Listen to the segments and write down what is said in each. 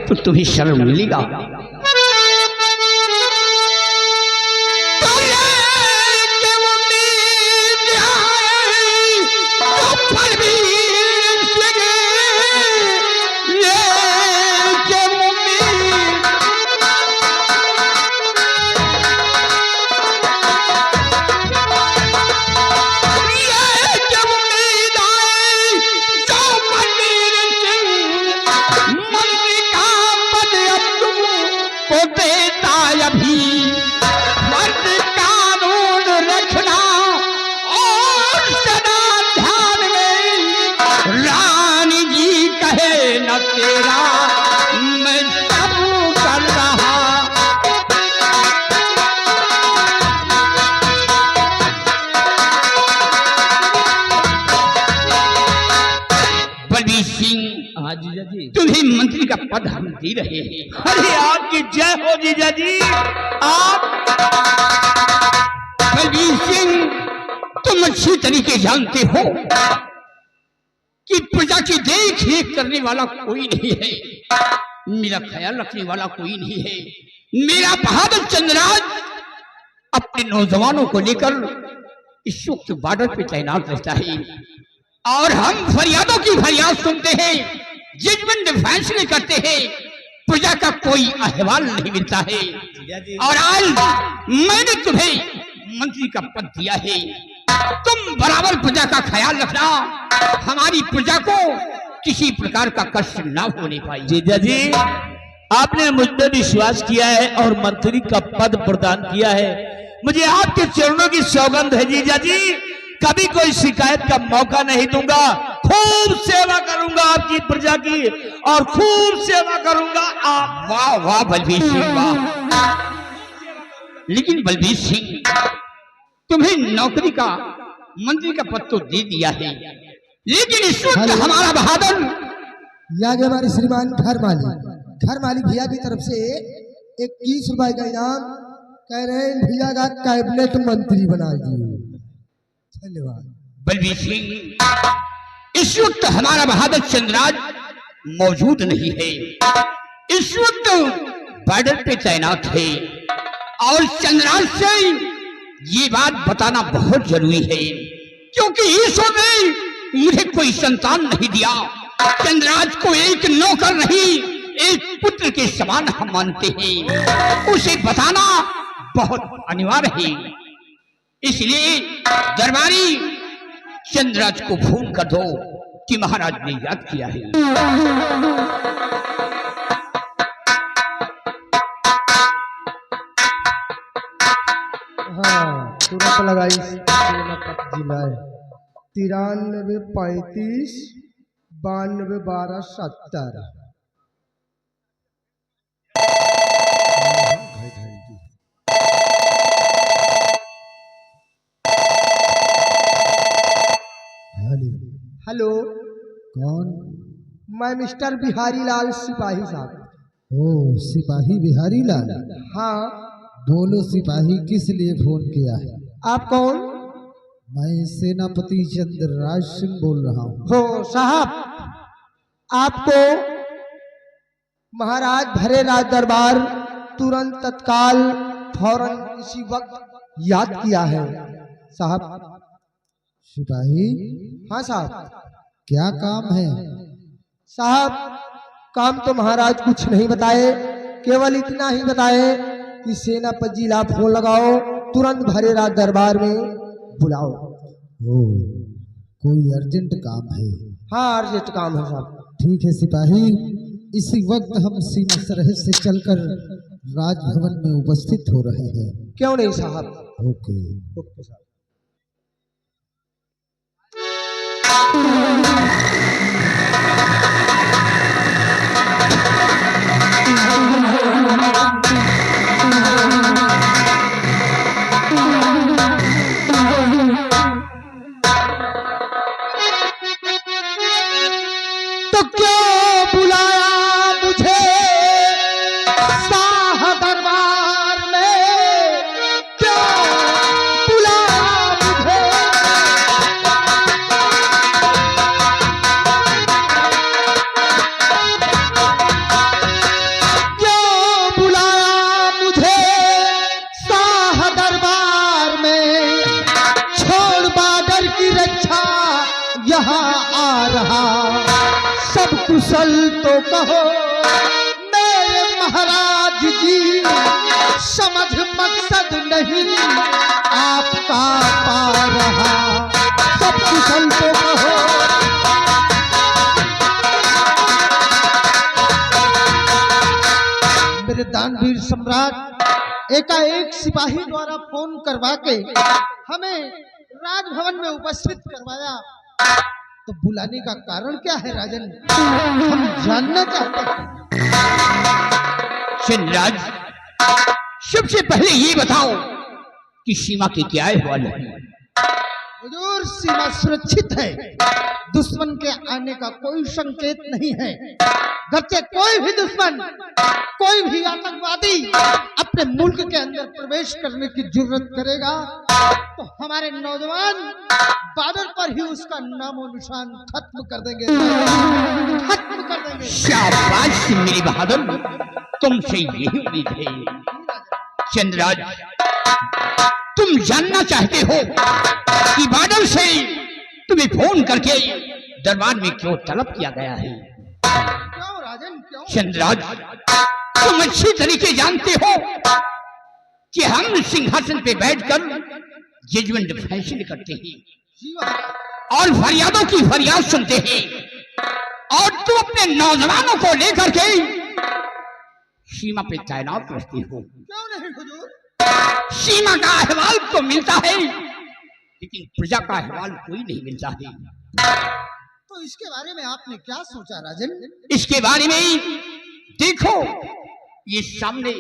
तो तुम्हें शर्म मिलेगा। तुम्हें मंत्री का पद हम दे रहे हैं। अरे आपकी जय हो जीजा जी। आप बलबीर सिंह, तुम अच्छी तरीके जानते हो कि प्रजा की देख रेख करने वाला कोई नहीं है, मेरा ख्याल रखने वाला कोई नहीं है। मेरा बहादुर चंद्रराज अपने नौजवानों को लेकर इस वक्त बॉर्डर पे तैनात रहता है और हम फरियादों की फरियाद सुनते हैं, जजमेंट फैसले करते हैं, प्रजा का कोई अहवाल नहीं मिलता है। और आज मैंने तुम्हें मंत्री का पद दिया है, तुम बराबर प्रजा का ख्याल रखना, हमारी प्रजा को किसी प्रकार का कष्ट न होने पाए। जीजा जी, आपने मुझ पर विश्वास किया है और मंत्री का पद प्रदान किया है, मुझे आपके चरणों की सौगंध है जीजा जी, कभी कोई शिकायत का मौका नहीं दूंगा, खूब सेवा करूंगा आपकी प्रजा की और खूब सेवा करूंगा आप। वाह वाह बलबीर सिंह वाह। लेकिन बलबीर सिंह, तुम्हें नौकरी का मंत्री का पद तो दे दिया है, लेकिन इस वक्त हमारा बहादुर यागे हमारे श्रीमान घर मालिक भैया की तरफ से 21 रुपए का इनाम कह रहे हैं, भैया का कैबिनेट मंत्री बना दिए। धन्यवाद। बलबीर सिंह, इस वक्त हमारा बहादुर चंद्रराज मौजूद नहीं है, इस वक्त बॉर्डर पे तैनात है और चंद्रराज से ये बात बताना बहुत जरूरी है, क्योंकि ईश्वर ने मुझे कोई संतान नहीं दिया। चंद्रराज को एक नौकर नहीं, एक पुत्र के समान हम मानते हैं, उसे बताना बहुत अनिवार्य है। इसलिए दरबारी चंद्रराज को फोन कर दो कि महाराज ने याद किया है। हाँ, तुरंत लगाई जिला 93 35 92 12 70। हेलो, कौन? मैं मिस्टर बिहारी लाल सिपाही साहब। ओ, सिपाही बिहारी लाल? हाँ। बोलो सिपाही, किस लिए फोन किया है? आप कौन? मैं सेनापति चंद्रराज सिंह बोल रहा हूँ। हो साहब, आपको महाराज भरे राज दरबार तुरंत तत्काल फौरन इसी वक्त याद किया है साहब। सिपाही? हाँ साहब। क्या काम है? साहब, काम तो महाराज कुछ नहीं बताए, केवल इतना ही बताए कि सेनापति जी ला फोन लगाओ, तुरंत भरे राज दरबार में बुलाओ। ओ, कोई अर्जेंट काम है? हाँ, अर्जेंट काम है साहब। ठीक है सिपाही, इसी वक्त हम सीमा सरहद से चलकर राजभवन में उपस्थित हो रहे हैं। क्यों नहीं साहब। ओके। ओके साहब। तो क्यों बुलाया मुझे शाह दरबार में, क्यों बुलाया मुझे। कहो मेरे महाराज जी, समझ मकसद नहीं आपका पा रहा, सब कुशल तो कहो। मेरे दानवीर सम्राट एकाएक सिपाही द्वारा फोन करवा के हमें राजभवन में उपस्थित करवाया, तो बुलाने का कारण क्या है राजन, हम जानना चाहते हैं। चंद्रराज, सबसे पहले ये बताओ कि सीमा के क्या अहवाल है? हुजूर, सीमा सुरक्षित है, दुश्मन के आने का कोई संकेत नहीं है। गर्चे कोई भी दुश्मन, कोई भी आतंकवादी अपने मुल्क के अंदर प्रवेश करने की जुर्रत करेगा तो हमारे नौजवान बॉर्डर पर ही उसका नामो निशान खत्म कर देंगे, खत्म कर देंगे। शाबाश मेरी बहादुर, तुमसे यही उम्मीद है। चंद्रराज, तुम जानना चाहते हो कि बादल से तुम्हें फोन करके दरबार में क्यों तलब किया गया है? क्यों राजन, क्यों? चंद्रराज, तुम अच्छी तरीके जानते हो कि हम सिंहासन पे बैठकर जजमेंट फैसले करते हैं और फरियादों की फरियाद सुनते हैं, और तुम अपने नौजवानों को लेकर के सीमा पे तैनात रहते हो। क्यों नहीं हुजूर? सीमा का अहवाल तो मिलता है, लेकिन प्रजा का अहवाल कोई नहीं मिलता है। तो इसके बारे में आपने क्या सोचा राजन? इसके बारे में देखो, ये सामने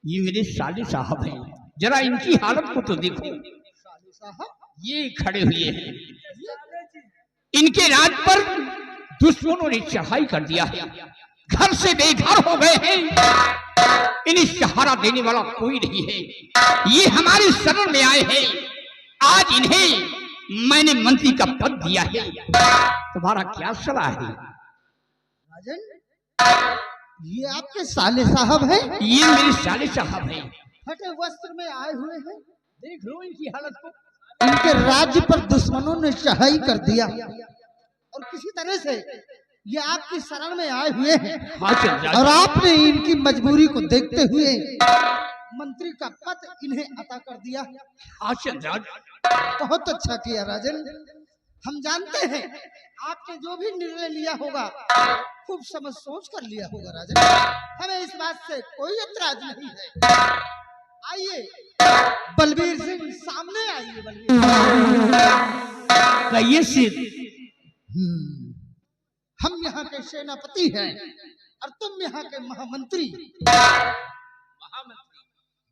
ये मेरे साले साहब हैं, जरा इनकी हालत को तो देखो। साले साहब ये खड़े हुए हैं, इनके राज पर दुश्मनों ने चढ़ाई कर दिया है, घर से बेघर हो गए हैं, इन्हें सहारा देने वाला कोई नहीं है। ये हमारे शरण में आए हैं, आज इन्हें मैंने मंत्री का पद दिया है, तुम्हारा क्या सलाह है? राजन, ये आपके साले साहब हैं? ये मेरे साले साहब हैं। फटे वस्त्र में आए हुए हैं, देख लो इनकी हालत को। इनके राज्य पर दुश्मनों ने चढ़ाई कर दिया और किसी तरह से ये आपकी शरण में आए हुए हैं, हाँ चंद्रराज, और आपने इनकी मजबूरी को देखते हुए मंत्री का पद इन्हें अता कर दिया। हाँ चंद्रराज, बहुत अच्छा किया राजन। हम जानते हैं आपने जो भी निर्णय लिया होगा खूब समझ सोच कर लिया होगा राजन, हमें इस बात से कोई ऐतराज नहीं है। आइए बलबीर सिंह, सामने आइए। बलबीर कहिए सिर। हम यहाँ के सेनापति हैं और तुम यहाँ के महामंत्री।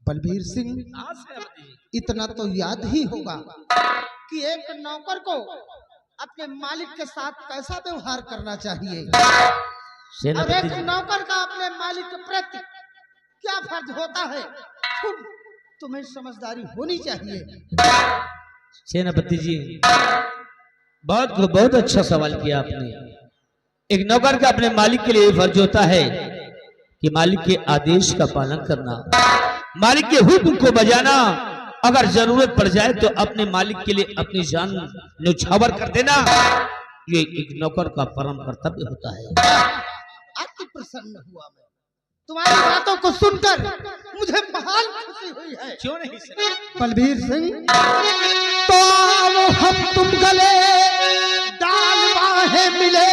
बलबीर सिंह, इतना तो याद ही होगा कि एक नौकर को अपने मालिक के साथ कैसा व्यवहार करना चाहिए, और एक नौकर का अपने मालिक के प्रति क्या फर्ज होता है, खूब तुम्हें समझदारी होनी चाहिए। सेनापति जी, बहुत अच्छा सवाल किया आपने। एक नौकर का अपने मालिक के लिए फर्ज होता है कि मालिक के आदेश का पालन करना, मालिक के हुक्म को बजाना, अगर जरूरत पड़ जाए तो अपने मालिक के लिए अपनी जान न्यौछावर कर देना, ये एक नौकर का परम कर्तव्य होता है। अति प्रसन्न हुआ मैं तुम्हारी बातों को सुनकर, मुझे महान खुशी हुई है। क्यों नहीं बलबीर सिंह, तो आओ हम तुम गले डाल बाहें मिले,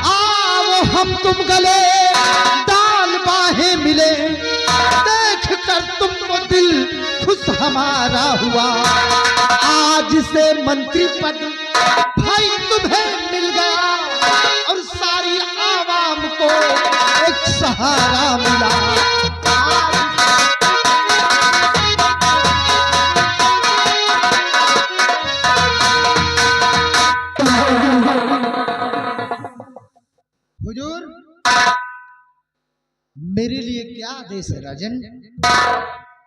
आओ हम तुम गले डाल बाहें मिले, देख कर तुमको दिल खुश हमारा हुआ, आज से मंत्री पद भाई तुम्हें मिल गया और सारी आवाम को एक सहारा मिला। हुजूर, मेरे लिए क्या आदेश है राजन?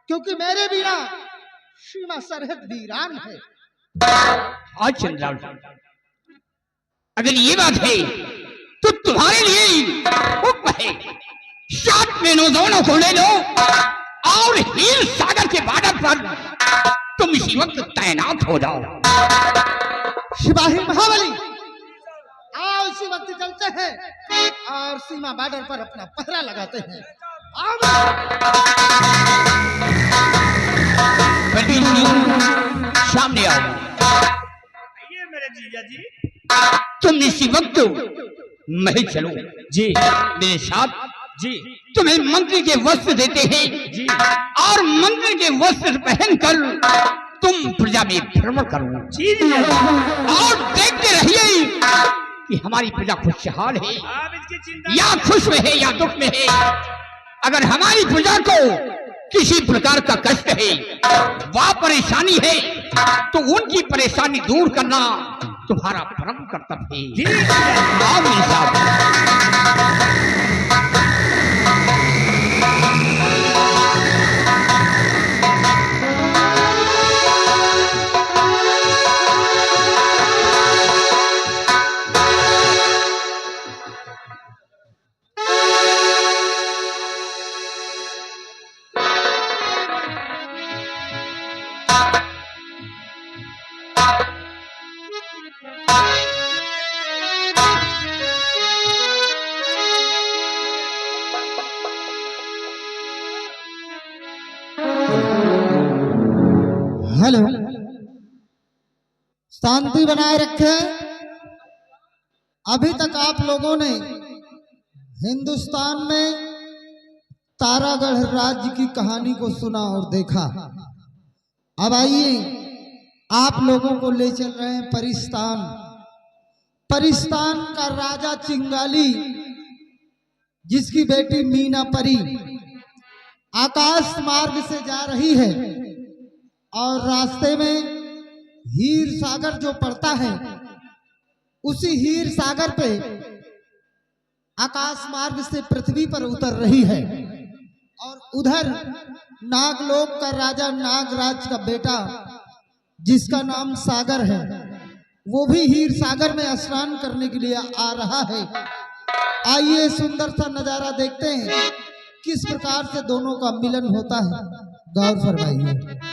क्योंकि मेरे बिना सीमा सरहद वीरान है। हाँ चंद्रराज, अगर ये बात है तो तुम्हारे लिए हुक्म है, 7 में नौजवानों को ले लो और हीर सागर के बॉर्डर पर तुम इसी वक्त तैनात हो जाओ। सिपाही महाबली, आओ इसी वक्त चलते हैं और सीमा बॉर्डर पर अपना पहरा लगाते हैं। आओ पंडित जी, सामने आओ। ये मेरे जीजा जी। तुम इसी वक्त महल चलो जी मेरे साथ। जी तुम्हें मंत्री के वस्त्र देते हैं जी। और मंत्री के वस्त्र पहनकर तुम प्रजा में भ्रमण करो जी जीजा जी। और देखते रहिए कि हमारी प्रजा खुशहाल है आप इसकी चिंता या खुश में है या दुख में है। अगर हमारी प्रजा को किसी प्रकार का कष्ट है, वह परेशानी है, तो उनकी परेशानी दूर करना तुम्हारा परम कर्तव्य है। जी जीजा जी। आओ मेरे साथ। हेलो, शांति बनाए रखें। अभी तक आप लोगों ने हिंदुस्तान में तारागढ़ राज्य की कहानी को सुना और देखा। अब आइए आप लोगों को ले चल रहे हैं परिस्तान। परिस्तान का राजा चिंगाली, जिसकी बेटी मीना परी आकाश मार्ग से जा रही है और रास्ते में हीर सागर जो पड़ता है, उसी हीर सागर पे आकाश मार्ग से पृथ्वी पर उतर रही है। और उधर नागलोक का राजा नागराज का बेटा, जिसका नाम सागर है, वो भी हीर सागर में स्नान करने के लिए आ रहा है। आइए सुंदर सा नजारा देखते हैं, किस प्रकार से दोनों का मिलन होता है। गौर फरमाइए।